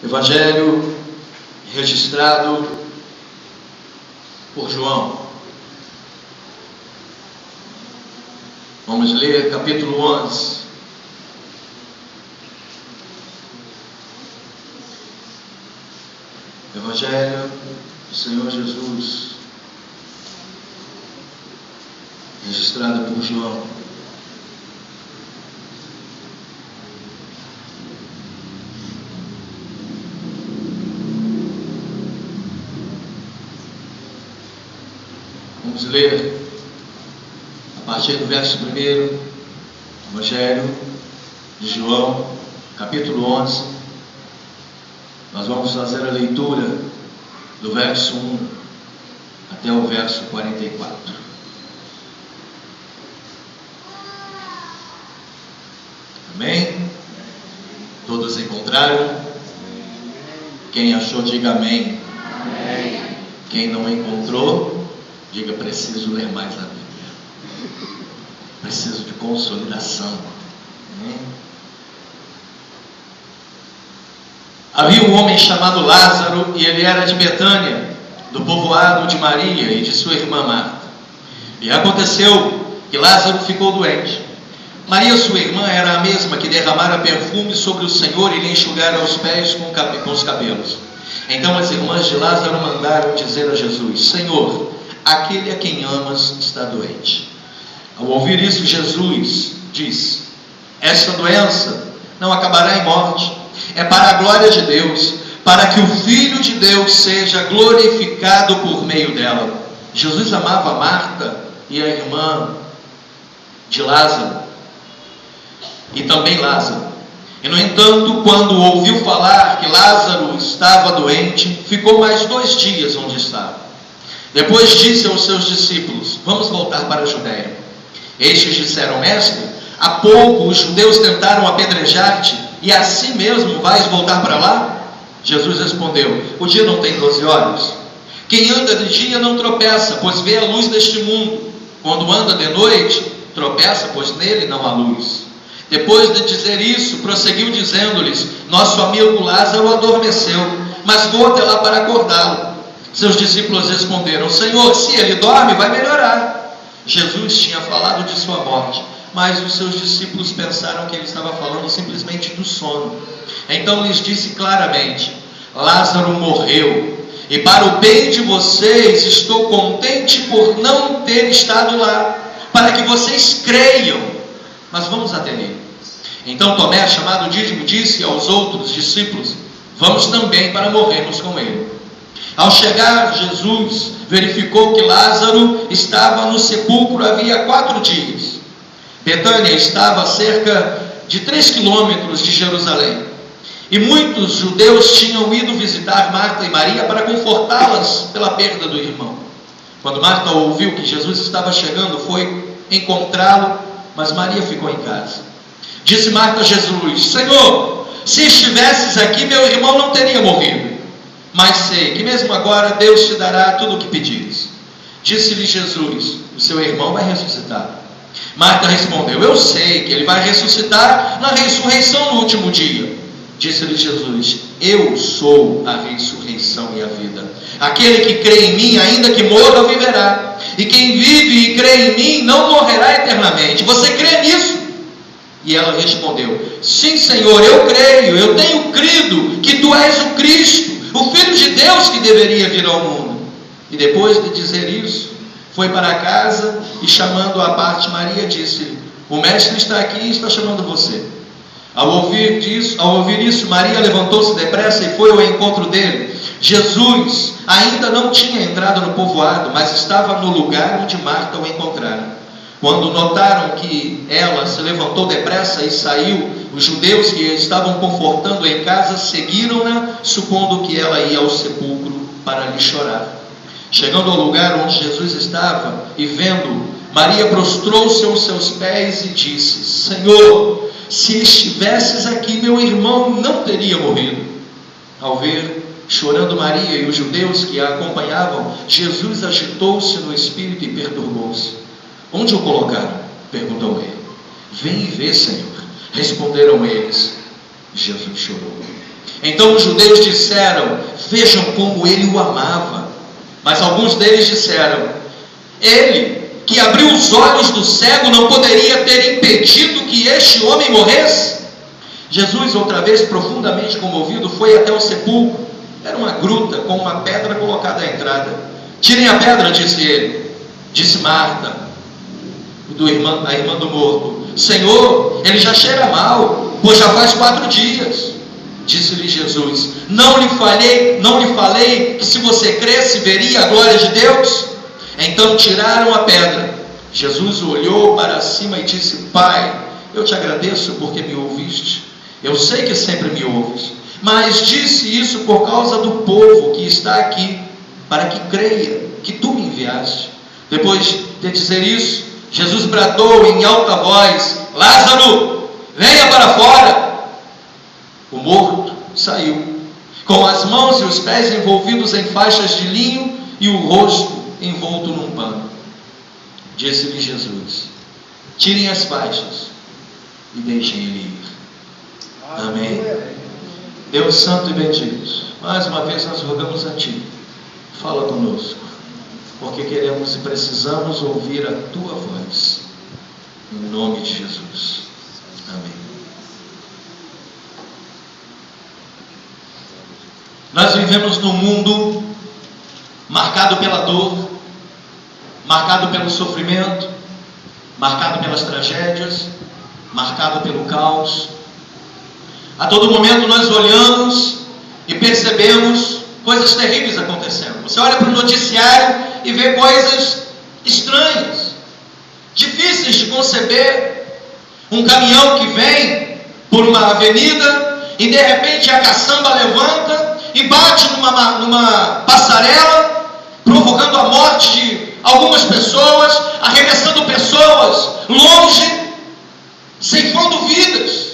Evangelho registrado por João. Vamos ler capítulo 11. Evangelho do Senhor Jesus, registrado por João. Vamos ler a partir do verso 1, Evangelho de João, capítulo 11. Nós vamos fazer a leitura do verso 1 até o verso 44. Amém? Todos encontraram? Quem achou, diga amém. Amém. Quem não encontrou, diga: preciso ler mais a Bíblia. Preciso de consolidação. Amém? Havia um homem chamado Lázaro, e ele era de Betânia, do povoado de Maria e de sua irmã Marta. E aconteceu que Lázaro ficou doente. Maria, sua irmã, era a mesma que derramara perfume sobre o Senhor e lhe enxugara os pés com os cabelos. Então as irmãs de Lázaro mandaram dizer a Jesus: Senhor, aquele a quem amas está doente. Ao ouvir isso, Jesus disse: esta doença não acabará em morte, é para a glória de Deus, para que o Filho de Deus seja glorificado por meio dela. Jesus amava Marta e a irmã de Lázaro, e também Lázaro. E no entanto, quando ouviu falar que Lázaro estava doente, ficou mais 2 dias onde estava. Depois disse aos seus discípulos: vamos voltar para a Judéia. Estes disseram: mestre, há pouco os judeus tentaram apedrejar-te, e assim mesmo vais voltar para lá? Jesus respondeu: o dia não tem 12 horas? Quem anda de dia não tropeça, pois vê a luz deste mundo. Quando anda de noite, tropeça, pois nele não há luz. Depois de dizer isso, prosseguiu dizendo-lhes: nosso amigo Lázaro adormeceu, mas vou até lá para acordá-lo. Seus discípulos responderam: Senhor, se ele dorme, vai melhorar. Jesus tinha falado de sua morte, mas os seus discípulos pensaram que ele estava falando simplesmente do sono. Então lhes disse claramente: Lázaro morreu, e para o bem de vocês estou contente por não ter estado lá, para que vocês creiam. Mas vamos até ele. Então Tomé, chamado Dídimo, disse aos outros discípulos: vamos também para morrermos com ele. Ao chegar, Jesus verificou que Lázaro estava no sepulcro havia 4 dias. Betânia estava a cerca de 3 quilômetros de Jerusalém. E muitos judeus tinham ido visitar Marta e Maria para confortá-las pela perda do irmão. Quando Marta ouviu que Jesus estava chegando, foi encontrá-lo, mas Maria ficou em casa. Disse Marta a Jesus: Senhor, se estivesses aqui, meu irmão não teria morrido. Mas sei que mesmo agora Deus te dará tudo o que pedires. Disse-lhe Jesus: o seu irmão vai ressuscitar. Marta respondeu: eu sei que ele vai ressuscitar na ressurreição no último dia. Disse-lhe Jesus: eu sou a ressurreição e a vida. Aquele que crê em mim, ainda que morra, viverá. E quem vive e crê em mim não morrerá eternamente. Você crê nisso? E ela respondeu: sim, Senhor, eu creio. Eu tenho crido que tu és o Cristo, o Filho de Deus que deveria vir ao mundo. E depois de dizer isso, foi para casa e, chamando à parte Maria, disse-lhe: o mestre está aqui e está chamando você. Ao ouvir isso, Maria levantou-se depressa e foi ao encontro dele. Jesus ainda não tinha entrado no povoado, mas estava no lugar onde Marta o encontrara. Quando notaram que ela se levantou depressa e saiu, os judeus que estavam confortando em casa seguiram-na, supondo que ela ia ao sepulcro para lhe chorar. Chegando ao lugar onde Jesus estava e vendo, Maria prostrou-se aos seus pés e disse: Senhor, se estivesses aqui, meu irmão não teria morrido. Ao ver chorando Maria e os judeus que a acompanhavam, Jesus agitou-se no espírito e perturbou-se. Onde o colocaram? Perguntou ele. Vem e vê, Senhor. Responderam eles. Jesus chorou. Então os judeus disseram: vejam como ele o amava. Mas alguns deles disseram: ele que abriu os olhos do cego não poderia ter impedido que este homem morresse? Jesus, outra vez profundamente comovido, foi até o sepulcro. Era uma gruta com uma pedra colocada à entrada. Tirem a pedra, disse ele. Disse Marta, a irmã do morto: Senhor, ele já cheira mal, pois já faz 4 dias. Disse-lhe Jesus: não lhe falei que se você cresce veria a glória de Deus? Então tiraram a pedra. Jesus olhou para cima e disse: Pai, eu te agradeço porque me ouviste. Eu sei que sempre me ouves, mas disse isso por causa do povo que está aqui, para que creia que tu me enviaste. Depois de dizer isso, Jesus bradou em alta voz: Lázaro, venha para fora. O morto saiu, com as mãos e os pés envolvidos em faixas de linho e o rosto envolto num pano. Disse-lhe Jesus: tirem as faixas e deixem ele ir. Amém. Deus santo e bendito, mais uma vez nós rogamos a Ti, fala conosco, porque queremos e precisamos ouvir a Tua voz, em nome de Jesus. Amém. Nós vivemos num mundo marcado pela dor, marcado pelo sofrimento, marcado pelas tragédias, marcado pelo caos. A todo momento nós olhamos e percebemos coisas terríveis acontecendo. Você olha para o noticiário e vê coisas estranhas, difíceis de conceber. Um caminhão que vem por uma avenida e de repente a caçamba levanta e bate numa passarela, provocando a morte de algumas pessoas, arremessando pessoas longe, ceifando vidas.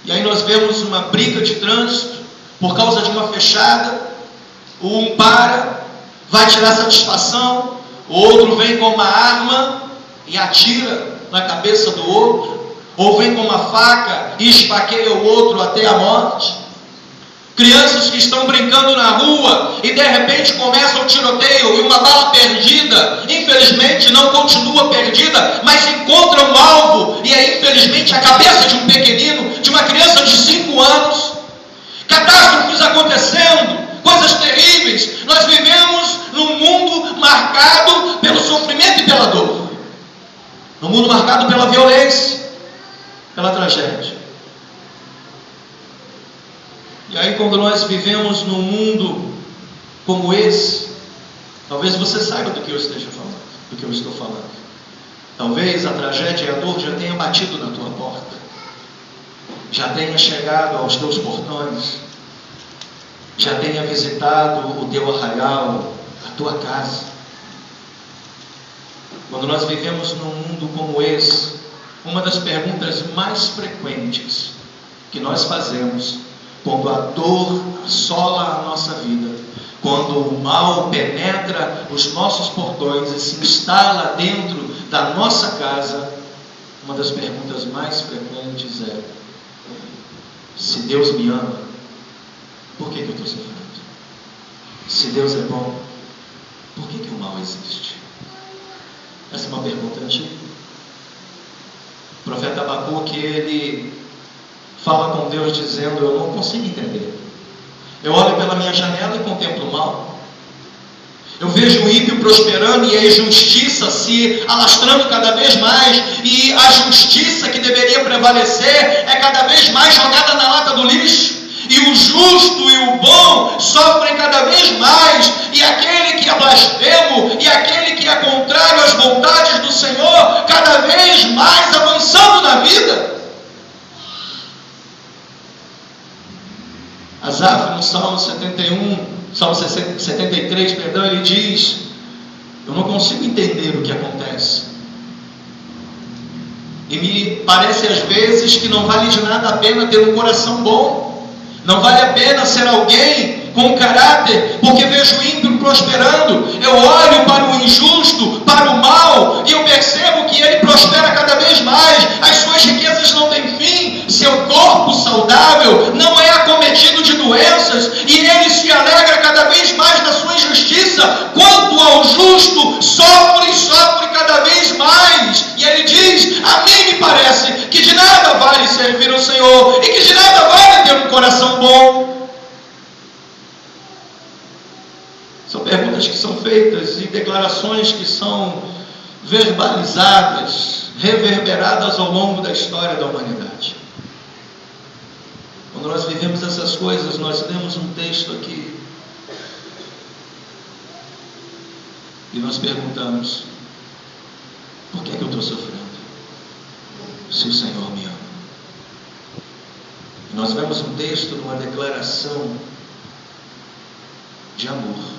E aí nós vemos uma briga de trânsito por causa de uma fechada. Um para, vai tirar satisfação, o outro vem com uma arma e atira na cabeça do outro, ou vem com uma faca e esfaqueia o outro até a morte. Crianças que estão brincando na rua e de repente começa um tiroteio e uma bala perdida, infelizmente não continua perdida, mas encontra um alvo e é infelizmente a cabeça de um pequenino, de uma criança de 5 anos. Catástrofes acontecendo, coisas terríveis. Nós vivemos num mundo marcado pelo sofrimento e pela dor, num mundo marcado pela violência, pela tragédia. E aí quando nós vivemos num mundo como esse, talvez você saiba do que eu esteja falando, do que eu estou falando. Talvez a tragédia e a dor já tenha batido na tua porta, já tenha chegado aos teus portões, já tenha visitado o teu arraial, a tua casa. Quando nós vivemos num mundo como esse, uma das perguntas mais frequentes que nós fazemos quando a dor assola a nossa vida, quando o mal penetra os nossos portões e se instala dentro da nossa casa, uma das perguntas mais frequentes é: se Deus me ama, por que eu estou sofrendo? Se Deus é bom, por que o mal existe? Essa é uma pergunta antiga. O profeta Abacuque, ele fala com Deus dizendo: eu não consigo entender. Eu olho pela minha janela e contemplo o mal. Eu vejo o ímpio prosperando e a injustiça se alastrando cada vez mais. E a justiça que deveria prevalecer é cada vez mais jogada na lata do lixo. E o justo e o bom sofrem cada vez mais. E aquele que é blasfemo e aquele que é contrário às vontades do Senhor, cada vez mais avançando na vida. Asaf, no Salmo 73, ele diz: eu não consigo entender o que acontece. E me parece às vezes que não vale de nada a pena ter um coração bom. Não vale a pena ser alguém com caráter, porque vejo o ímpio prosperando. Eu olho para o injusto, para o mal, e eu percebo que ele prospera cada vez mais. As suas riquezas não têm fim, seu corpo saudável miserável, não é acometido de doenças, e ele se alegra cada vez mais na sua injustiça, quanto ao justo sofre e sofre cada vez mais. E ele diz: a mim me parece que de nada vale servir o Senhor, e que de nada vale ter um coração bom. São perguntas que são feitas e declarações que são verbalizadas, reverberadas ao longo da história da humanidade. Quando nós vivemos essas coisas, nós lemos um texto aqui e nós perguntamos: por que é que eu estou sofrendo, se o Senhor me ama? E nós vemos um texto numa declaração de amor.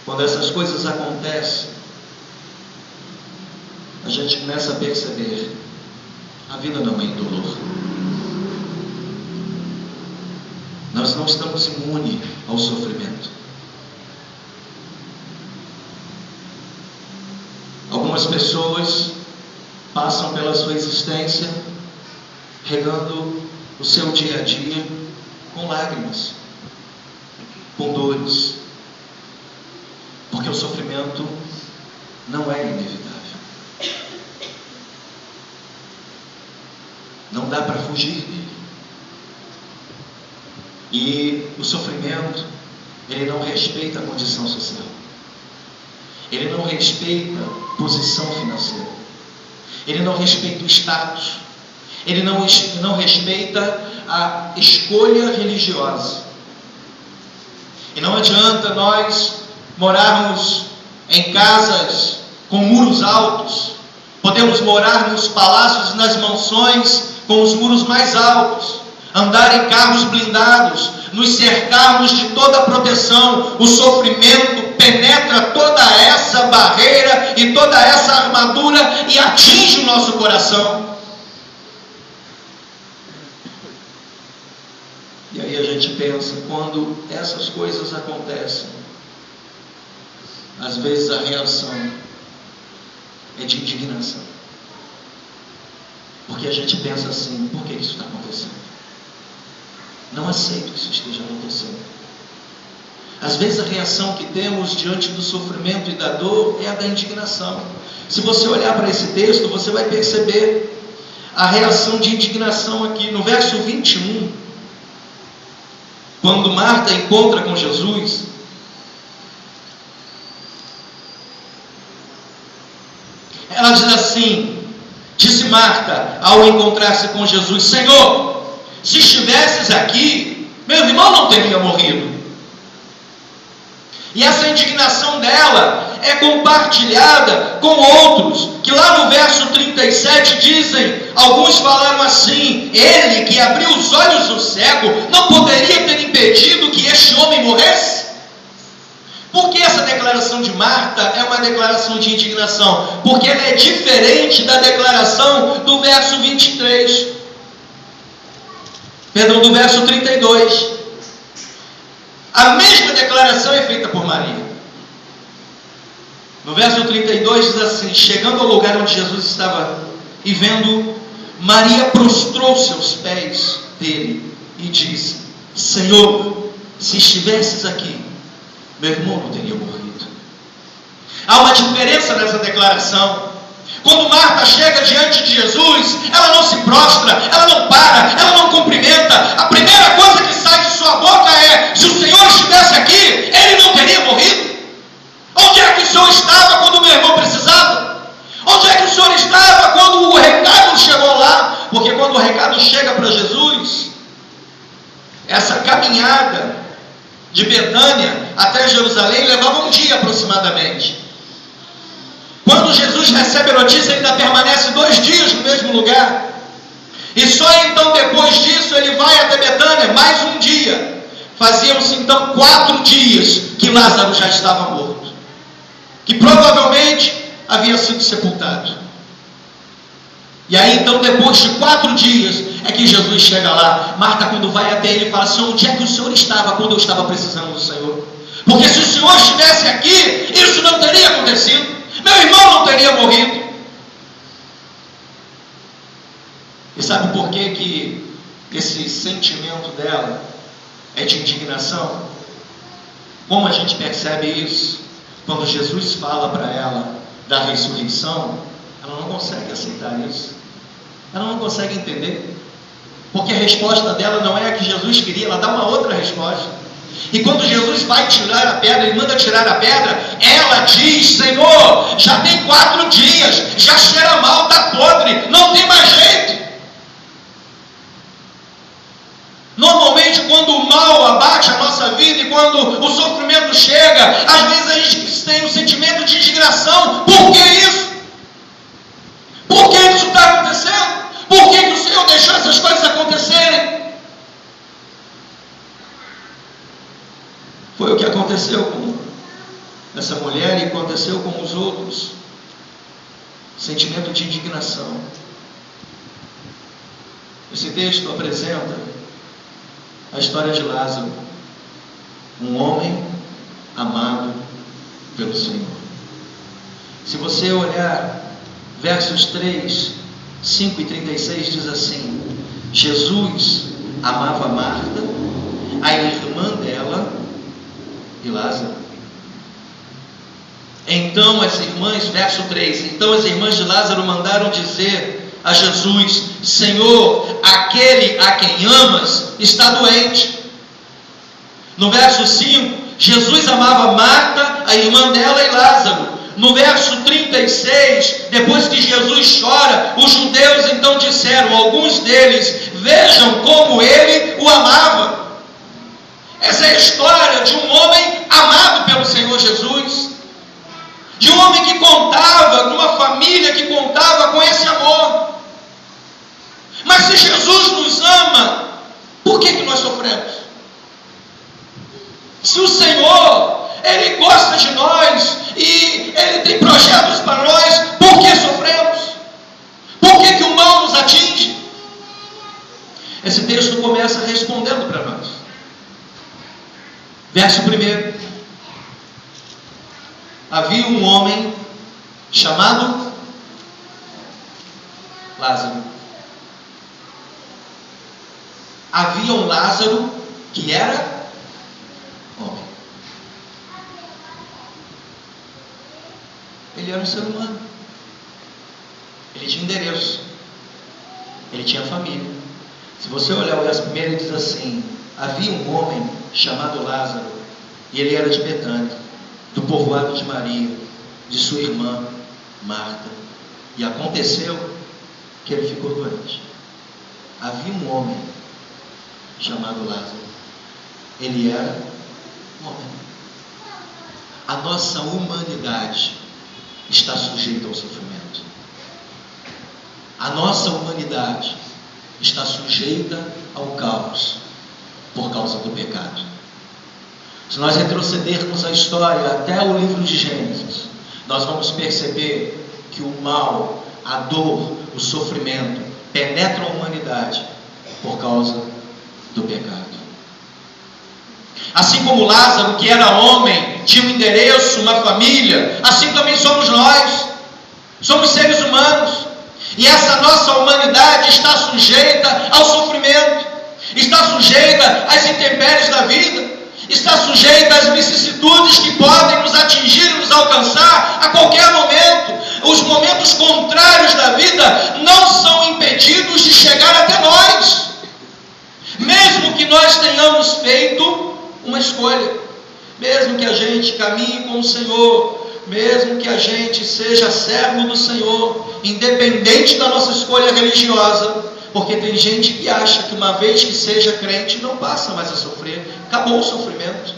Quando essas coisas acontecem, a gente começa a perceber: a vida não é indolor. Nós não estamos imunes ao sofrimento. Algumas pessoas passam pela sua existência regando o seu dia a dia com lágrimas, com dores, porque o sofrimento não é inevitável. Não dá para fugir dele. E o sofrimento, ele não respeita a condição social. Ele não respeita a posição financeira. Ele não respeita o status. Ele não respeita a escolha religiosa. E não adianta nós morarmos em casas com muros altos. Podemos morar nos palácios e nas mansões com os muros mais altos, andar em carros blindados, nos cercarmos de toda a proteção. O sofrimento penetra toda essa barreira e toda essa armadura e atinge o nosso coração. E aí a gente pensa, quando essas coisas acontecem, às vezes a reação é de indignação. Porque a gente pensa assim: por que isso está acontecendo? Não aceito que isso esteja acontecendo. Às vezes a reação que temos diante do sofrimento e da dor é a da indignação. Se você olhar para esse texto, você vai perceber a reação de indignação aqui. No verso 21, quando Marta encontra com Jesus, ela diz assim: disse Marta ao encontrar-se com Jesus: Senhor, se estivesses aqui, meu irmão não teria morrido. E essa indignação dela é compartilhada com outros, que lá no verso 37 dizem, alguns falaram assim: ele que abriu os olhos do cego não poderia ter impedido que este homem morresse? Por que essa declaração de Marta é uma declaração de indignação? Porque ela é diferente da declaração do verso 23. Perdão, do verso 32. A mesma declaração é feita por Maria. No verso 32 diz assim: chegando ao lugar onde Jesus estava e vendo, Maria prostrou-se aos pés dele e disse: Senhor, se estivesses aqui, meu irmão não teria morrido. Há uma diferença nessa declaração. Quando Marta chega diante de Jesus, ela não se prostra, ela não para, ela não cumprimenta. A primeira coisa que sai de sua boca é: se o Senhor estivesse aqui, ele não teria morrido. Onde é que o Senhor estava quando meu irmão precisava? Onde é que o Senhor estava quando o recado chegou lá? Porque quando o recado chega para Jesus, essa caminhada de Betânia até Jerusalém levava um dia aproximadamente. Quando Jesus recebe a notícia, ele ainda permanece 2 dias no mesmo lugar. E só então depois disso ele vai até Betânia, mais um dia. Faziam-se então 4 dias que Lázaro já estava morto, que provavelmente havia sido sepultado. E aí então, depois de 4 dias, é que Jesus chega lá. Marta, quando vai até ele, fala: Senhor, onde é que o Senhor estava quando eu estava precisando do Senhor? Porque se o Senhor estivesse aqui, isso não teria acontecido. Meu irmão não teria morrido. E sabe por que esse sentimento dela é de indignação. Como a gente percebe isso? Quando Jesus fala para ela da ressurreição, ela não consegue aceitar isso. Ela não consegue entender. Porque a resposta dela não é a que Jesus queria, ela dá uma outra resposta. E quando Jesus vai tirar a pedra, ele manda tirar a pedra, ela diz: Senhor, já tem 4 dias, já cheira mal, está podre, não tem mais jeito. Normalmente, quando o mal abate a nossa vida e quando o sofrimento chega, às vezes a gente tem um sentimento de indignação. Por que isso? Por que isso está acontecendo? Por que o Senhor deixou essas coisas acontecerem? Foi o que aconteceu com essa mulher e aconteceu com os outros. Sentimento de indignação. Esse texto apresenta a história de Lázaro, um homem amado pelo Senhor. Se você olhar versos 3, 5 e 36, diz assim: Jesus amava Marta, a irmã dela e Lázaro. Então as irmãs, verso 3, então as irmãs de Lázaro mandaram dizer a Jesus: Senhor, aquele a quem amas está doente. No verso 5, Jesus amava Marta, a irmã dela e Lázaro. No verso 36, depois que Jesus chora, os judeus então disseram, alguns deles: vejam como ele o amava. Essa é a história de um homem amado pelo Senhor Jesus, de um homem que contava, de uma família que contava com esse amor. Mas se Jesus nos ama, por que nós sofremos? Se o Senhor, Ele gosta de nós e Ele tem projetos para nós, por que sofremos? Por que o mal nos atinge? Esse texto começa respondendo para nós. Verso 1. Havia um homem chamado Lázaro. Havia um Lázaro que era homem. Ele era um ser humano. Ele tinha endereço. Ele tinha família. Se você olhar o verso 1, ele diz assim: havia um homem chamado Lázaro, e ele era de Betânia, do povoado de Maria, de sua irmã Marta. E aconteceu que ele ficou doente. Havia um homem chamado Lázaro. Ele era homem. A nossa humanidade está sujeita ao sofrimento. A nossa humanidade está sujeita ao caos por causa do pecado. Se nós retrocedermos a história até o livro de Gênesis, nós vamos perceber que o mal, a dor, o sofrimento penetram a humanidade por causa do pecado. Assim como Lázaro, que era homem, tinha um endereço, uma família, assim também somos nós. Somos seres humanos. E essa nossa humanidade está sujeita ao sofrimento, está sujeita às intempéries da vida, está sujeita às vicissitudes que podem nos atingir e nos alcançar a qualquer momento. Os momentos contrários da vida não são impedidos de chegar até nós, mesmo que nós tenhamos feito uma escolha, mesmo que a gente caminhe com o Senhor, mesmo que a gente seja servo do Senhor, independente da nossa escolha religiosa, porque tem gente que acha que uma vez que seja crente não passa mais a sofrer, acabou o sofrimento.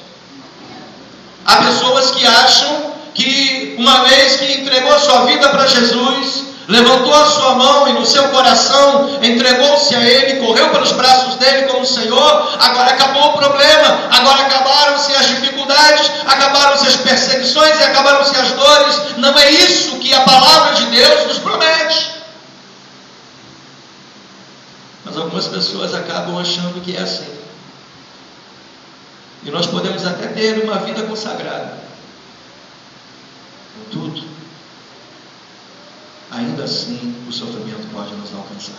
Há pessoas que acham que uma vez que entregou a sua vida para Jesus, levantou a sua mão e no seu coração entregou-se a Ele, correu pelos braços dele como Senhor, agora acabou o problema, agora acabaram-se as dificuldades, acabaram-se as perseguições e acabaram-se as dores. Não é isso que a palavra de Deus nos promete. Mas algumas pessoas acabam achando que é assim. E nós podemos até ter uma vida consagrada. Contudo, ainda assim o sofrimento pode nos alcançar.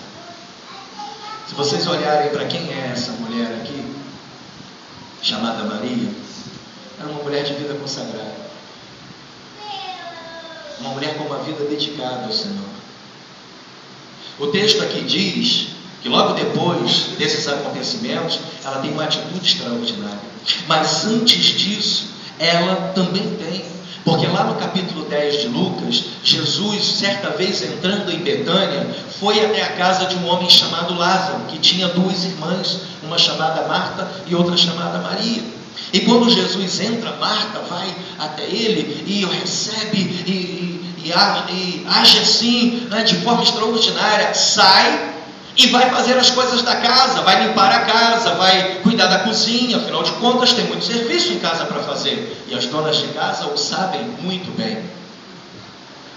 Se vocês olharem para quem é essa mulher aqui, chamada Maria, era uma mulher de vida consagrada, uma mulher com uma vida dedicada ao Senhor. O texto aqui diz que logo depois desses acontecimentos, ela tem uma atitude extraordinária. Mas antes disso, ela também tem. Porque lá no capítulo 10 de Lucas, Jesus, certa vez entrando em Betânia, foi até a casa de um homem chamado Lázaro, que tinha duas irmãs, uma chamada Marta e outra chamada Maria. E quando Jesus entra, Marta vai até ele e o recebe e age assim, né, de forma extraordinária, sai e vai fazer as coisas da casa, vai limpar a casa, vai cuidar da cozinha. Afinal de contas, tem muito serviço em casa para fazer, e as donas de casa o sabem muito bem.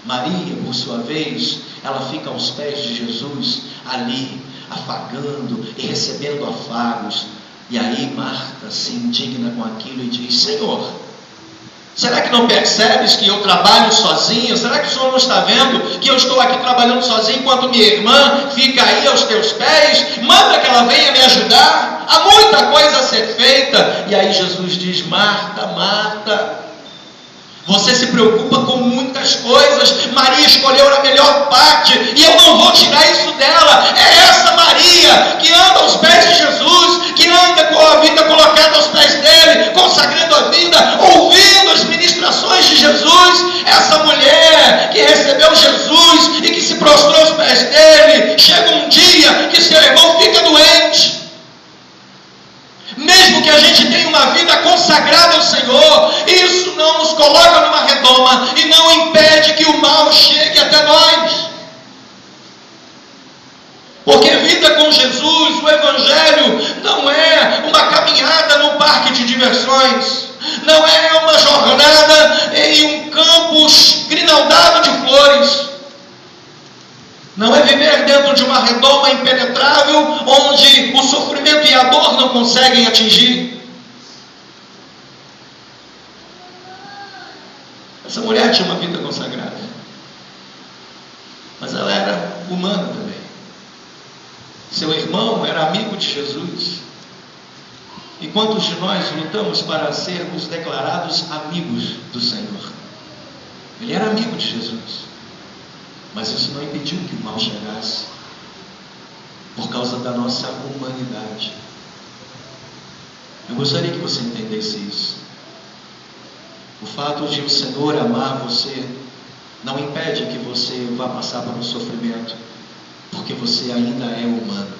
Maria, por sua vez, ela fica aos pés de Jesus, ali, afagando e recebendo afagos. E aí Marta se indigna com aquilo e diz: Senhor, será que não percebes que eu trabalho sozinho? Será que o Senhor não está vendo que eu estou aqui trabalhando sozinho enquanto minha irmã fica aí aos teus pés? Manda que ela venha me ajudar. Há muita coisa a ser feita. E aí Jesus diz: Marta, Marta, você se preocupa com muitas coisas. Maria escolheu a melhor parte e eu não vou tirar isso dela. É essa Maria que anda aos pés de Jesus, que anda com a vida colocada aos pés dele, consagrando a vida, ouvindo as ministrações de Jesus. Essa mulher que recebeu Jesus e que se prostrou aos pés dele, chega um dia que seu irmão fica doente. Mesmo que a gente tenha uma vida consagrada ao Senhor, isso não nos coloca numa redoma e não impede que o mal chegue até nós. Porque vida com Jesus, o Evangelho, não é uma caminhada no parque de diversões, não é uma jornada em um campo grinaldado de flores, não é viver dentro de uma redoma impenetrável, onde o sofrimento e a dor não conseguem atingir. Essa mulher tinha uma vida consagrada, mas ela era humana também. Seu irmão era amigo de Jesus. E quantos de nós lutamos para sermos declarados amigos do Senhor? Ele era amigo de Jesus, mas isso não impediu que o mal chegasse, por causa da nossa humanidade. Eu gostaria que você entendesse isso. O fato de o Senhor amar você não impede que você vá passar por um sofrimento, porque você ainda é humano.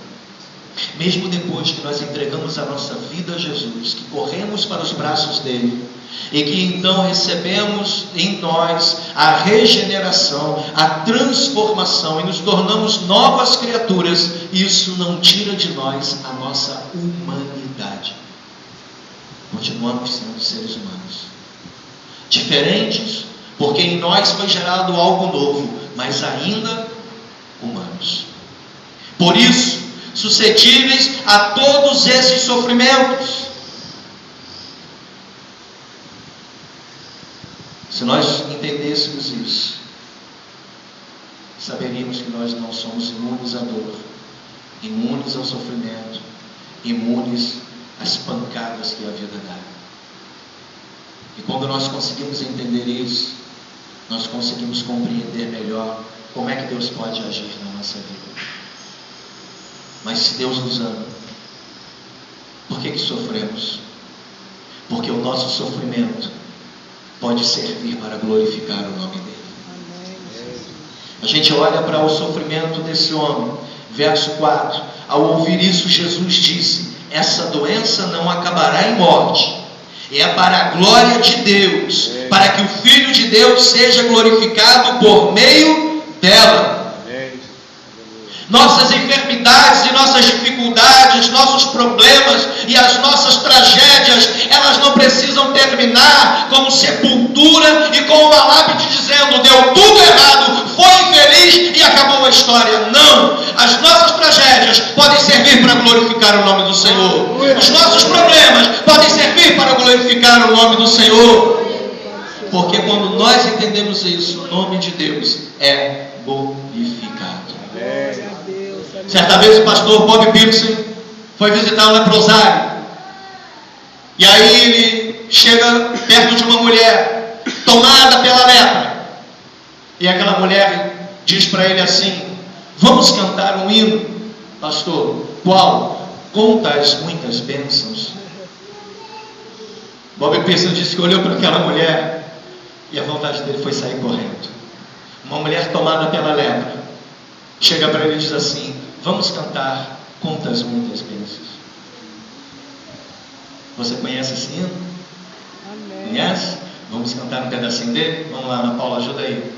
Mesmo depois que nós entregamos a nossa vida a Jesus, que corremos para os braços dele, e que então recebemos em nós a regeneração, a transformação, e nos tornamos novas criaturas, isso não tira de nós a nossa humanidade. Continuamos sendo seres humanos, diferentes, porque em nós foi gerado algo novo, mas ainda humanos. Por isso, suscetíveis a todos esses sofrimentos. Se nós entendêssemos isso, saberíamos que nós não somos imunes à dor, imunes ao sofrimento, imunes às pancadas que a vida dá. E quando nós conseguimos entender isso, nós conseguimos compreender melhor como é que Deus pode agir na nossa vida. Mas se Deus nos ama, por que sofremos? Porque o nosso sofrimento pode servir para glorificar o nome dele. A gente olha para o sofrimento desse homem, verso 4: ao ouvir isso, Jesus disse: essa doença não acabará em morte, é para a glória de Deus, para que o Filho de Deus seja glorificado por meio dela. Nossas enfermidades e nossas dificuldades, nossos problemas e as nossas tragédias, elas não precisam terminar como sepultura e com uma lápide dizendo: deu tudo errado, foi infeliz e acabou a história. Não! As nossas tragédias podem servir para glorificar o nome do Senhor. Os nossos problemas podem servir para glorificar o nome do Senhor. Porque quando nós entendemos isso, o nome de Deus é glorificado. Certa vez o pastor Bob Pearson foi visitar um leprosário. E aí ele chega perto de uma mulher tomada pela lepra. E aquela mulher diz para ele assim: vamos cantar um hino, pastor. Qual? Conta as muitas bênçãos. Bob Pearson disse que olhou para aquela mulher e a vontade dele foi sair correndo. Uma mulher tomada pela lepra chega para ele e diz assim: vamos cantar, conta as muitas bênçãos. Você conhece esse hino? Amém. Conhece? Vamos cantar um pedacinho dele? Vamos lá, Ana Paula, ajuda aí.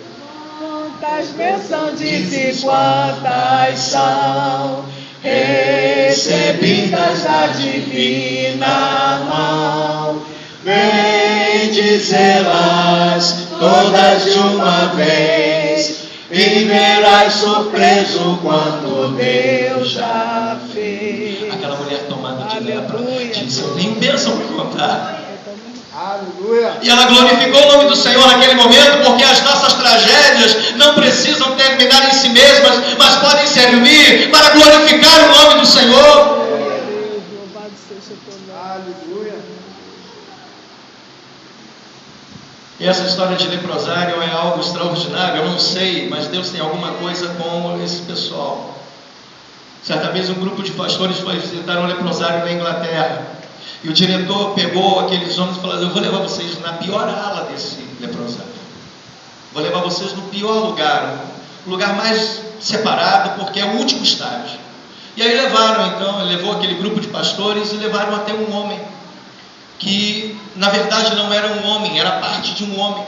Quantas bênçãos disse, quantas são recebidas da divina mão. Vem dizê-las todas de uma vez, e verás surpreso quando Deus já fez. Aquela mulher tomada de lepra disse: eu tenho bênção para contar. Aleluia. E ela glorificou o nome do Senhor naquele momento, porque as nossas tragédias não precisam terminar em si mesmas, mas podem servir para glorificar o nome do Senhor. Louvado seja teu nome. Aleluia. E essa história de leprosário é algo extraordinário, eu não sei, mas Deus tem alguma coisa com esse pessoal. Certa vez um grupo de pastores foi visitar um leprosário na Inglaterra. E o diretor pegou aqueles homens e falou: eu vou levar vocês na pior ala desse leprosário. Vou levar vocês no pior lugar, o lugar mais separado, porque é o último estágio. E aí levaram, então, ele levou aquele grupo de pastores e levaram até um homem, que na verdade não era um homem, era parte de um homem,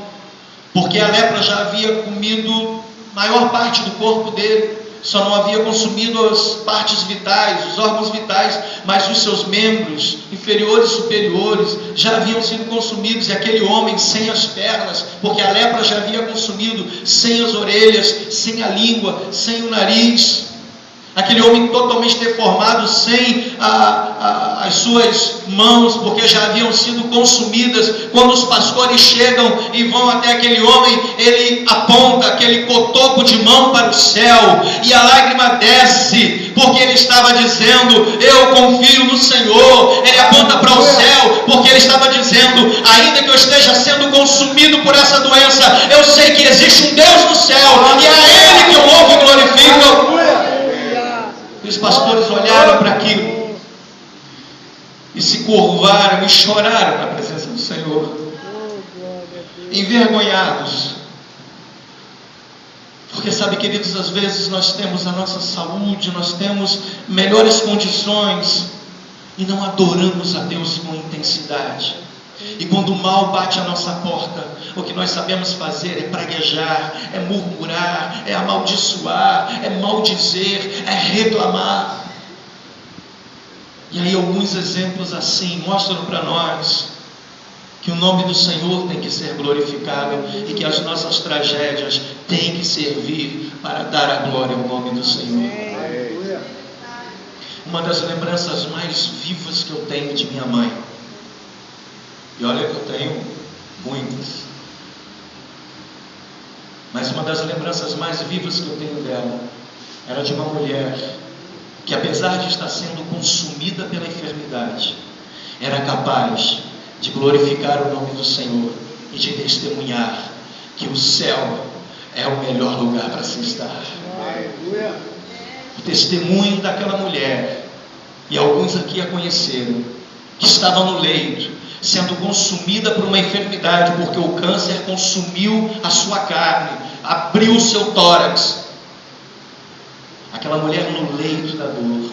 porque a lepra já havia comido maior parte do corpo dele. Só não havia consumido as partes vitais, os órgãos vitais, mas os seus membros inferiores e superiores já haviam sido consumidos. E aquele homem sem as pernas, porque a lepra já havia consumido, sem as orelhas, sem a língua, sem o nariz. Aquele homem totalmente deformado, sem as suas mãos, porque já haviam sido consumidas. Quando os pastores chegam e vão até aquele homem, ele aponta aquele cotoco de mão para o céu, e a lágrima desce, porque ele estava dizendo: eu confio no Senhor. Ele aponta para o céu, porque ele estava dizendo: ainda que eu esteja sendo consumido por essa doença, eu sei que existe um Deus no céu, e é a Ele que eu louvo e glorifico. E os pastores olharam para aquilo e se curvaram e choraram na presença do Senhor, envergonhados. Porque sabe, queridos, às vezes nós temos a nossa saúde, nós temos melhores condições e não adoramos a Deus com intensidade. E quando o mal bate à nossa porta, o que nós sabemos fazer é praguejar, é murmurar, é amaldiçoar, é maldizer, é reclamar. E aí alguns exemplos assim mostram para nós que o nome do Senhor tem que ser glorificado e que as nossas tragédias têm que servir para dar a glória ao nome do Senhor. Uma das lembranças mais vivas que eu tenho de minha mãe, e olha que eu tenho muitas, mas uma das lembranças mais vivas que eu tenho dela era de uma mulher que, apesar de estar sendo consumida pela enfermidade, era capaz de glorificar o nome do Senhor e de testemunhar que o céu é o melhor lugar para se estar. O testemunho daquela mulher, e alguns aqui a conheceram, que estava no leito, sendo consumida por uma enfermidade, porque o câncer consumiu a sua carne, abriu o seu tórax. Aquela mulher no leito da dor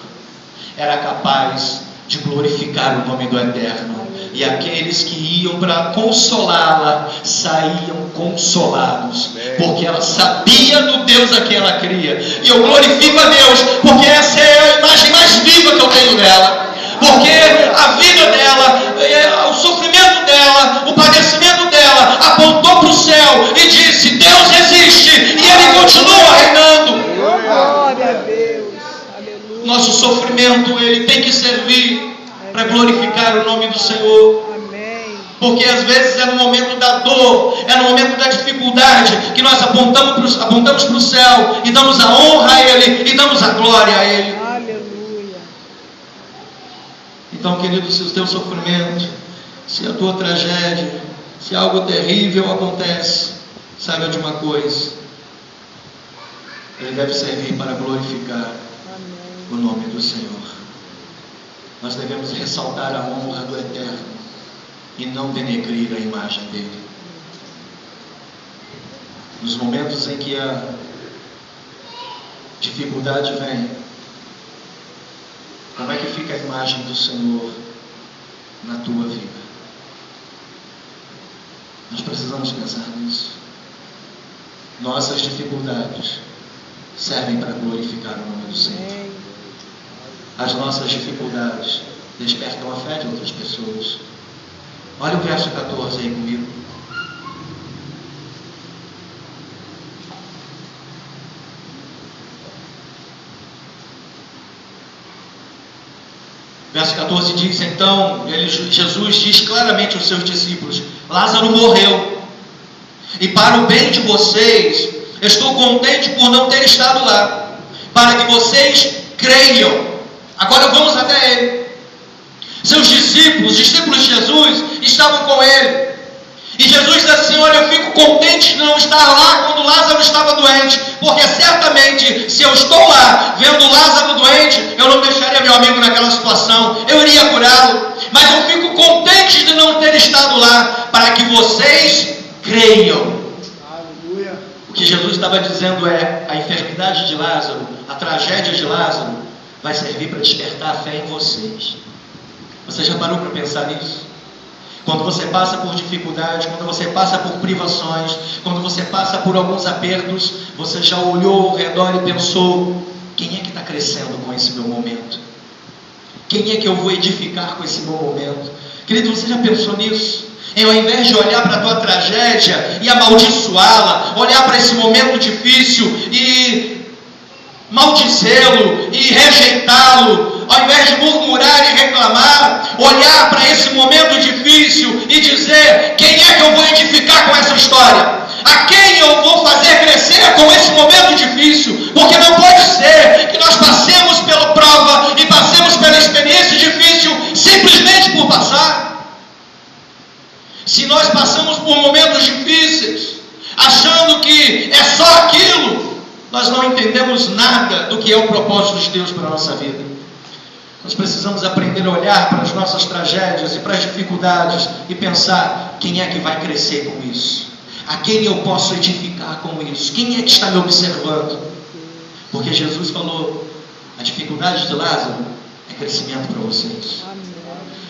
era capaz de glorificar o nome do Eterno, e aqueles que iam para consolá-la saíam consolados, porque ela sabia do Deus a quem ela cria. E eu glorifico a Deus, porque essa é a imagem mais viva que eu tenho dela. Porque a vida dela, o sofrimento dela, o padecimento dela apontou para o céu e disse: Deus existe e Ele continua reinando. Glória a Deus. Aleluia. Nosso sofrimento, ele tem que servir para glorificar o nome do Senhor. Amém. Porque às vezes é no momento da dor, é no momento da dificuldade que nós apontamos para o céu e damos a honra a Ele e damos a glória a Ele. Aleluia. Então, querido, se o teu sofrimento, se a tua tragédia, se algo terrível acontece, saiba de uma coisa: ele deve servir para glorificar o nome do Senhor. Nós devemos ressaltar a honra do Eterno e não denegrir a imagem dele. Nos momentos em que a dificuldade vem, como é que fica a imagem do Senhor na tua vida? Nós precisamos pensar nisso. Nossas dificuldades servem para glorificar o nome do Senhor. As nossas dificuldades despertam a fé de outras pessoas. Olha o verso 14 aí comigo. Verso 14 diz: então, Jesus diz claramente aos seus discípulos: Lázaro morreu, e para o bem de vocês, estou contente por não ter estado lá, para que vocês creiam. Agora vamos até ele. Seus discípulos, discípulos de Jesus, estavam com ele. E Jesus disse assim: olha, eu fico contente de não estar lá quando Lázaro estava doente, porque certamente, se eu estou lá, vendo Lázaro doente, eu não deixaria meu amigo naquela situação, eu iria curá-lo. Mas eu fico contente de não ter estado lá, para que vocês creiam. Aleluia. O que Jesus estava dizendo é: a enfermidade de Lázaro, a tragédia de Lázaro, vai servir para despertar a fé em vocês. Você já parou para pensar nisso? Quando você passa por dificuldade, quando você passa por privações, quando você passa por alguns apertos, você já olhou ao redor e pensou: quem é que está crescendo com esse meu momento? Quem é que eu vou edificar com esse meu momento? Querido, você já pensou nisso? Ao invés de olhar para a tua tragédia e amaldiçoá-la, olhar para esse momento difícil e maldizê-lo e rejeitá-lo, ao invés de murmurar e reclamar, olhar para esse momento difícil e dizer: quem é que eu vou edificar com essa história? A quem eu vou fazer crescer com esse momento difícil? Porque não pode ser que nós passemos pela prova e passemos pela experiência difícil simplesmente por passar. Se nós passamos por momentos difíceis, achando que é só aquilo, nós não entendemos nada do que é o propósito de Deus para a nossa vida. Nós precisamos aprender a olhar para as nossas tragédias e para as dificuldades e pensar: quem é que vai crescer com isso? A quem eu posso edificar com isso? Quem é que está me observando? Porque Jesus falou: a dificuldade de Lázaro é crescimento para vocês.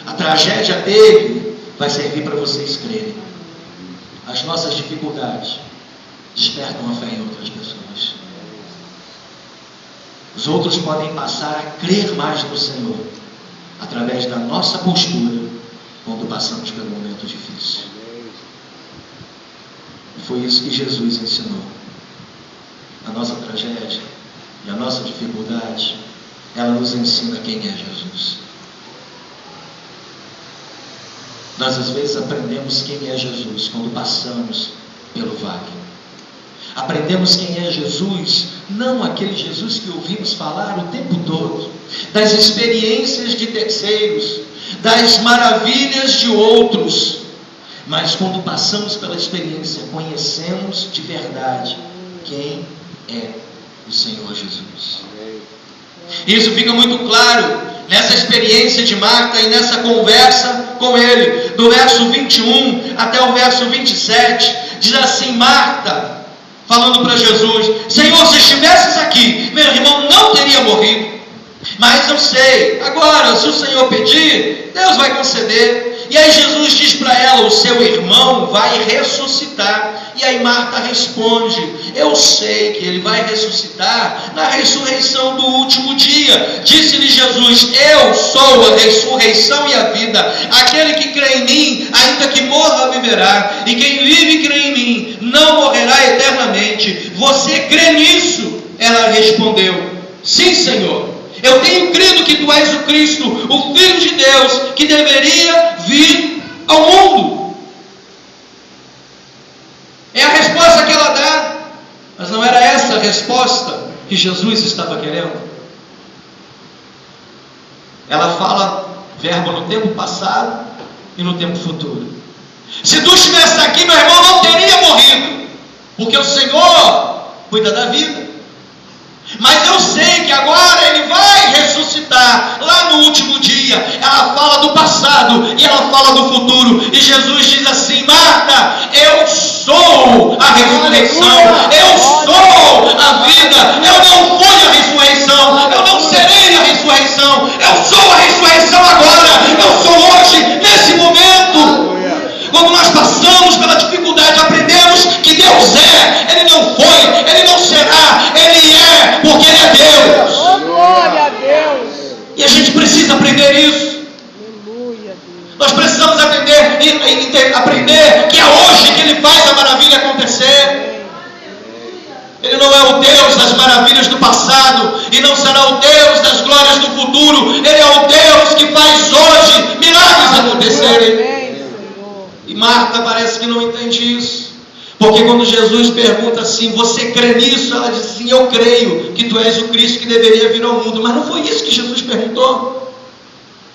A tragédia dele vai servir para vocês crerem. As nossas dificuldades despertam a fé em outras pessoas. Os outros podem passar a crer mais no Senhor através da nossa postura quando passamos pelo momento difícil. E foi isso que Jesus ensinou. A nossa tragédia e a nossa dificuldade, ela nos ensina quem é Jesus. Nós às vezes aprendemos quem é Jesus quando passamos pelo vale. Aprendemos quem é Jesus, não aquele Jesus que ouvimos falar o tempo todo, das experiências de terceiros, das maravilhas de outros, mas quando passamos pela experiência, conhecemos de verdade quem é o Senhor Jesus. Isso fica muito claro nessa experiência de Marta e nessa conversa com ele, do verso 21 até o verso 27, diz assim: Marta, falando para Jesus: Senhor, se estivesses aqui, meu irmão não teria morrido. Mas eu sei, agora, se o Senhor pedir, Deus vai conceder. E aí Jesus diz para ela: o seu irmão vai ressuscitar. E aí Marta responde: eu sei que ele vai ressuscitar na ressurreição do último dia. Disse-lhe Jesus: eu sou a ressurreição e a vida. Aquele que crê em mim, ainda que morra, viverá. E quem vive e crê em mim, não morrerá eternamente. Você crê nisso? Ela respondeu: sim, Senhor. Eu tenho crido que tu és o Cristo, o Filho de Deus, que deveria vir ao mundo. É a resposta que ela dá. Mas não era essa a resposta que Jesus estava querendo. Ela fala verbo no tempo passado e no tempo futuro. Se tu estivesse aqui, meu irmão, não teria morrido, porque o Senhor cuida da vida. Mas eu sei que agora Ele vai ressuscitar lá no último dia. Ela fala do passado e ela fala do futuro. E Jesus diz assim: Marta, eu sou a ressurreição, eu sou a vida. Eu não fui a ressurreição, eu não serei a ressurreição, eu sou a ressurreição agora, eu sou hoje, nesse momento. Quando nós passamos pela dificuldade, aprendemos que Deus é. Ele não foi, Ele não será, Ele é, porque Ele é Deus. Oh, glória a Deus. E a gente precisa aprender isso. Aleluia, Deus. Nós precisamos aprender que é hoje que Ele faz a maravilha acontecer. Ele não é o Deus das maravilhas do passado e não será o Deus das glórias do futuro. Ele é o Deus que faz hoje milagres acontecerem. E Marta parece que não entende isso. Porque quando Jesus pergunta assim: você crê nisso? Ela diz assim: eu creio que tu és o Cristo que deveria vir ao mundo. Mas não foi isso que Jesus perguntou.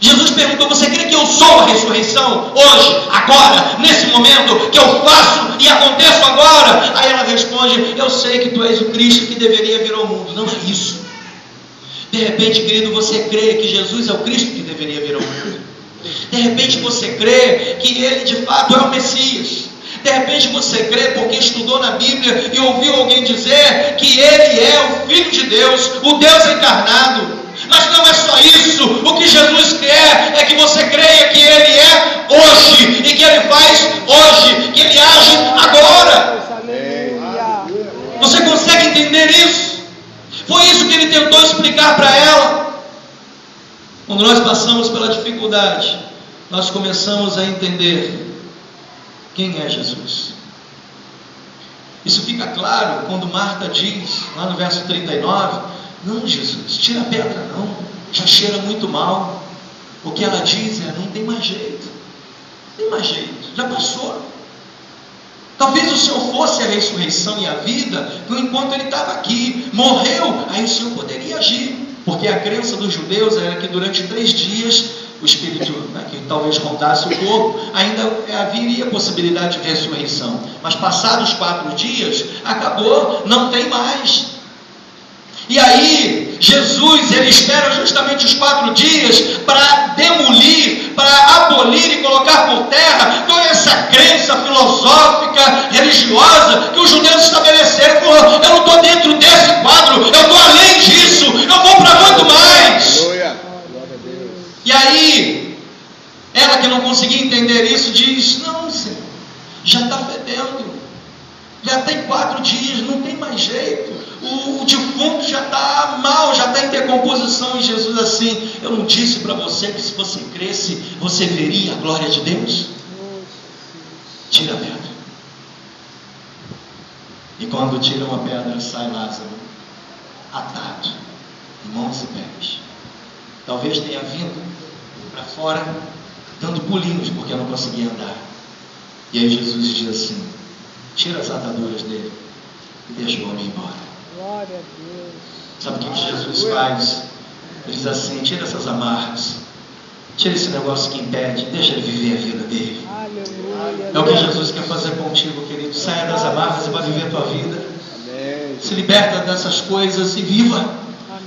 Jesus perguntou: você crê que eu sou a ressurreição? Hoje, agora, nesse momento, que eu faço e aconteço agora? Aí ela responde: eu sei que tu és o Cristo que deveria vir ao mundo. Não é isso. De repente, querido, você crê que Jesus é o Cristo que deveria vir ao mundo. De repente você crê que Ele de fato é o Messias. De repente você crê porque estudou na Bíblia e ouviu alguém dizer que Ele é o Filho de Deus, o Deus encarnado. Mas não é só isso. O que Jesus quer é que você creia que Ele é hoje e que Ele faz hoje, que Ele age agora. Você consegue entender isso? Foi isso que Ele tentou explicar para ela. Quando nós passamos pela dificuldade, nós começamos a entender quem é Jesus. Isso fica claro quando Marta diz, lá no verso 39, não, Jesus, tira a pedra não, já cheira muito mal. O que ela diz é: não tem mais jeito, não tem mais jeito, já passou. Talvez o Senhor fosse a ressurreição e a vida, enquanto Ele estava aqui, morreu, aí o Senhor poderia agir. Porque a crença dos judeus era que durante 3 dias o espírito, que talvez rondasse o corpo, ainda haveria possibilidade de ressurreição. Mas passados 4 dias, acabou, não tem mais. E aí, Jesus, Ele espera justamente os 4 dias para demolir, para abolir e colocar por terra toda essa crença filosófica, religiosa que os judeus estabeleceram. Pô, eu não estou dentro desse quadro, eu estou além disso, eu vou para muito mais. E aí, ela que não conseguia entender isso, diz: não, Senhor, já está fedendo, já tem 4 dias, não tem mais jeito. O defunto já está mal, já está em decomposição. E Jesus assim: eu não disse para você que se você cresce, você veria a glória de Deus? Tira a pedra. E quando tiram a pedra, sai Lázaro, atado, em mãos e pés. Talvez tenha vindo para fora, dando pulinhos, porque não conseguia andar. E aí Jesus diz assim: tira as ataduras dele e deixa o homem embora. Glória a Deus. Sabe o que Jesus faz? Ele diz assim: tira essas amarras, tira esse negócio que impede, deixa ele viver a vida dele. Aleluia. É o que Jesus quer fazer contigo, querido. Saia das amarras e vai viver a tua vida. Se liberta dessas coisas e viva,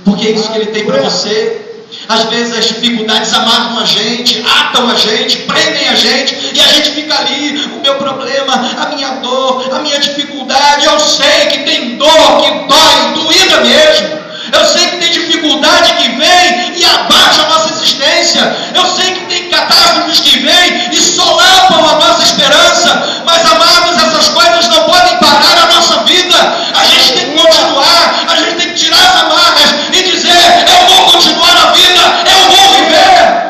porque é isso que Ele tem para você. Às vezes as dificuldades amarram a gente, atam a gente, prendem a gente, e a gente fica ali: o meu problema, a minha dor, a minha dificuldade. Eu sei que tem dor que dói, doída mesmo. Eu sei que tem dificuldade que vem e abate a nossa existência. Eu sei que tem catástrofes que vêm e solapam a nossa esperança. Mas, amados, essas coisas não podem parar a nossa vida. A gente tem que continuar, a gente tem que tirar as amarras e dizer: eu vou continuar a vida, eu vou viver.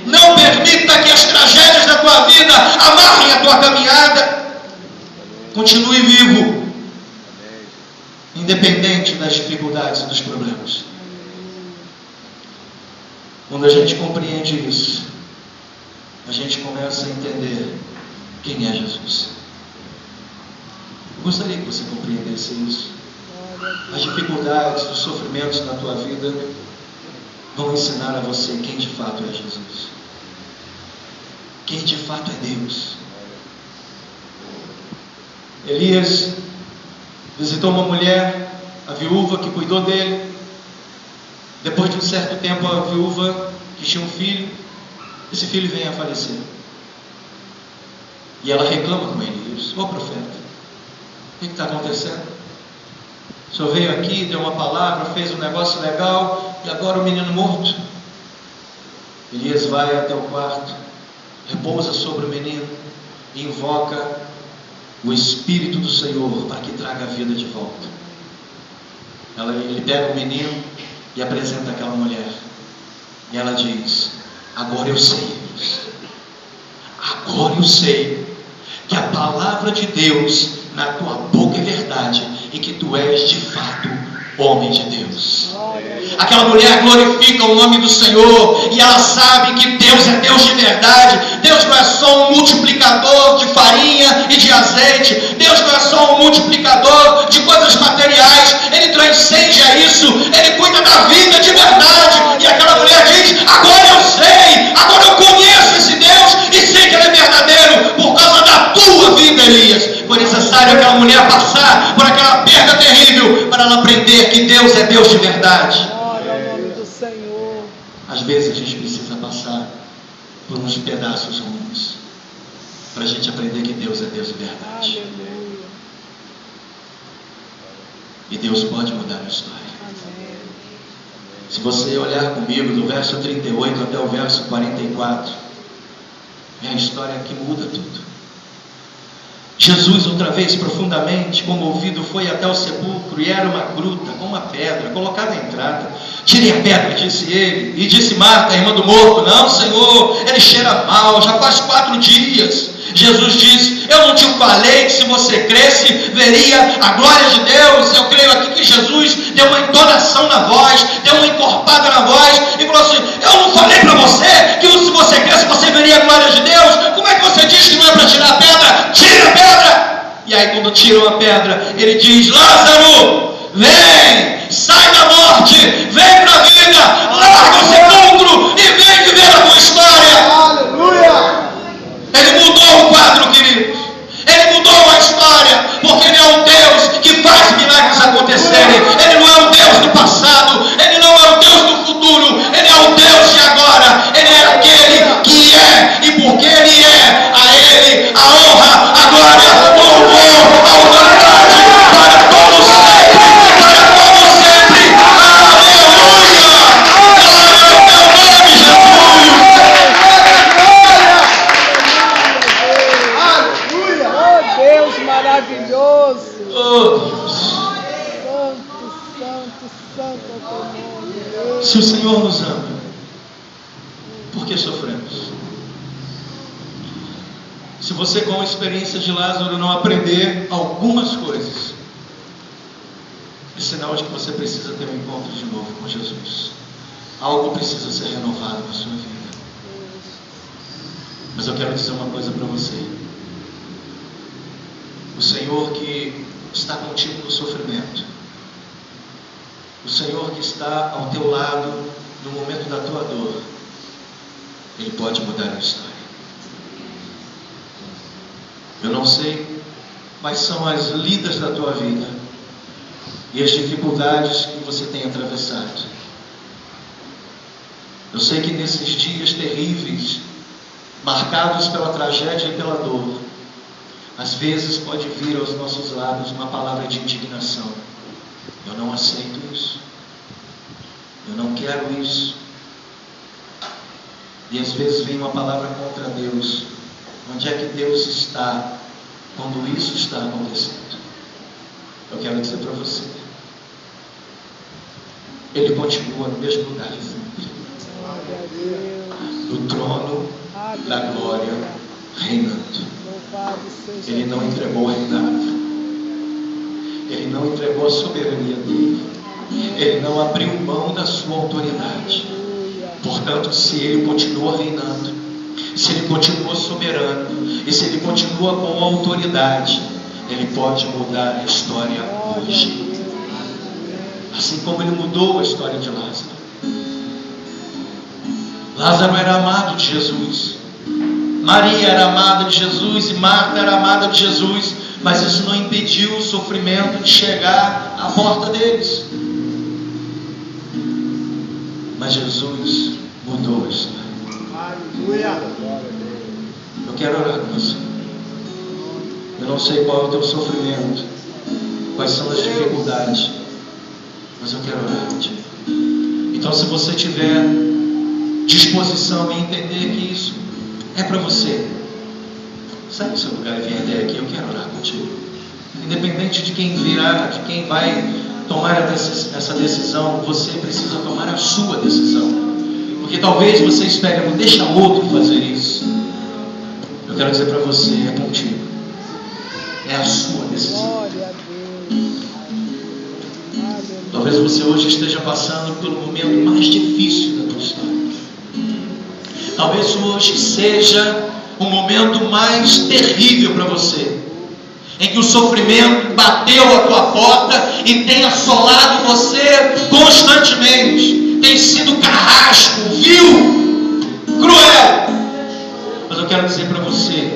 Não permita que as tragédias da tua vida amarrem a tua caminhada. Continue vivo, independente das dificuldades e dos problemas. Quando a gente compreende isso, a gente começa a entender quem é Jesus. Gostaria que você compreendesse isso. As dificuldades, os sofrimentos na tua vida vão ensinar a você quem de fato é Jesus. Quem de fato é Deus. Elias visitou uma mulher, a viúva que cuidou dele. Depois de um certo tempo, a viúva que tinha um filho, esse filho vem a falecer. E ela reclama com Elias: ô profeta, o que está acontecendo? O senhor veio aqui, deu uma palavra, fez um negócio legal, e agora o menino morto. Elias vai até o quarto, repousa sobre o menino e invoca o Espírito do Senhor para que traga a vida de volta. Ele pega o menino e apresenta aquela mulher. E ela diz: agora eu sei, Deus. Agora eu sei que a palavra de Deus na tua boca é verdade e que tu és de fato homem de Deus. Aquela mulher glorifica o nome do Senhor e ela sabe que Deus é Deus de verdade. Deus não é só um multiplicador de farinha e de azeite. Deus não é só um multiplicador de coisas materiais. Ele transcende a isso. Ele cuida da vida de verdade. E aquela mulher diz: agora eu sei, agora eu conheço esse Deus e sei que ele é verdadeiro por causa da tua vida, Elias. Foi necessário aquela mulher passar por aquela perda terrível para ela aprender que Deus é Deus de verdade. Glória ao nome do Senhor. Às vezes a gente precisa passar por uns pedaços ruins para a gente aprender que Deus é Deus de verdade. Aleluia. E Deus pode mudar a história. Amém. Se você olhar comigo do verso 38 até o verso 44, é a história que muda tudo. Jesus, outra vez profundamente comovido, foi até o sepulcro, e era uma gruta com uma pedra colocada à entrada. Tirem a pedra, disse ele. E disse Marta, irmã do morto: não, Senhor, ele cheira mal, já faz 4 dias. Jesus disse: eu não te falei que se você cresce, veria a glória de Deus? Eu creio aqui que Jesus deu uma entonação na voz, deu uma encorpada na voz, e falou assim: eu não falei para você que se você cresce, você veria a glória de Deus? Como é que você diz que não é para tirar a pedra? Tira a pedra! E aí quando tiram a pedra, ele diz: Lázaro, vem, sai da morte, vem para a vida, larga o sepulcro e vem viver a tua história. Aleluia. Ele mudou o quadro, queridos. Ele mudou a história, porque Ele é um Deus que faz milagres acontecerem. Ele não é um Deus do passado, Ele não é um Deus do futuro, Ele é um Deus de agora. Ele é aquele que é, e porque Ele é, a Ele a honra, a glória, o louvor, a autoridade, para todos sempre, para todos sempre. Aleluia! Glória ao teu nome, Jesus! Oh, Deus maravilhoso. Oh, Deus. Santo é o teu nome. Se o Senhor nos ama, por que sofremos? Se você, com a experiência de Lázaro, não aprender algumas coisas, é sinal de que você precisa ter um encontro de novo com Jesus. Algo precisa ser renovado na sua vida. Mas eu quero dizer uma coisa para você. O Senhor que está contigo no sofrimento, o Senhor que está ao teu lado no momento da tua dor, Ele pode mudar a história. Eu não sei quais são as lidas da tua vida e as dificuldades que você tem atravessado. Eu sei que nesses dias terríveis, marcados pela tragédia e pela dor, às vezes pode vir aos nossos lábios uma palavra de indignação. Eu não aceito isso. Eu não quero isso. E às vezes vem uma palavra contra Deus. Onde é que Deus está quando isso está acontecendo? Eu quero dizer para você: Ele continua no mesmo lugar de sempre, no trono da glória, reinando. Ele não entregou o reinado, Ele não entregou a soberania dele, Ele não abriu mão da sua autoridade. Portanto, se Ele continua reinando, se Ele continua soberano, e se Ele continua com autoridade, Ele pode mudar a história hoje. Assim como Ele mudou a história de Lázaro. Lázaro era amado de Jesus. Maria era amada de Jesus e Marta era amada de Jesus. Mas isso não impediu o sofrimento de chegar à porta deles. Mas Jesus mudou a história. Aleluia. Eu quero orar com você. Eu não sei qual é o teu sofrimento, quais são as dificuldades, mas eu quero orar contigo. Então, se você tiver disposição em entender que isso é para você, sai do seu lugar e vem até aqui. Eu quero orar contigo. Independente de quem virá, de quem vai tomar essa decisão, você precisa tomar a sua decisão. Porque talvez você espere, não deixa outro fazer isso. Eu quero dizer para você, é contigo. É a sua decisão. Talvez você hoje esteja passando pelo momento mais difícil da tua história. Talvez hoje seja o momento mais terrível para você, em que o sofrimento bateu a tua porta e tem assolado você constantemente, tem sido carrasco, vil, cruel. Mas eu quero dizer para você,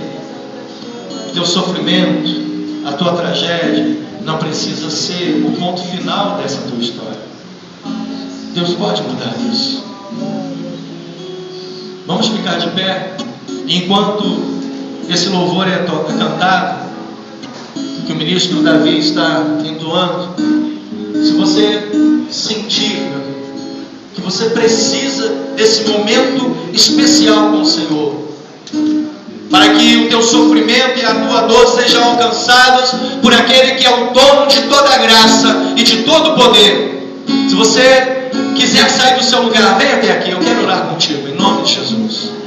o teu sofrimento, a tua tragédia não precisa ser o ponto final dessa tua história. Deus pode mudar isso. Vamos ficar de pé enquanto esse louvor é cantado, que o ministro Davi está entoando. Se você sentir que você precisa desse momento especial com o Senhor, para que o teu sofrimento e a tua dor sejam alcançados por aquele que é o dono de toda a graça e de todo o poder. Se você quiser sair do seu lugar, vem até aqui, eu quero orar contigo, em nome de Jesus.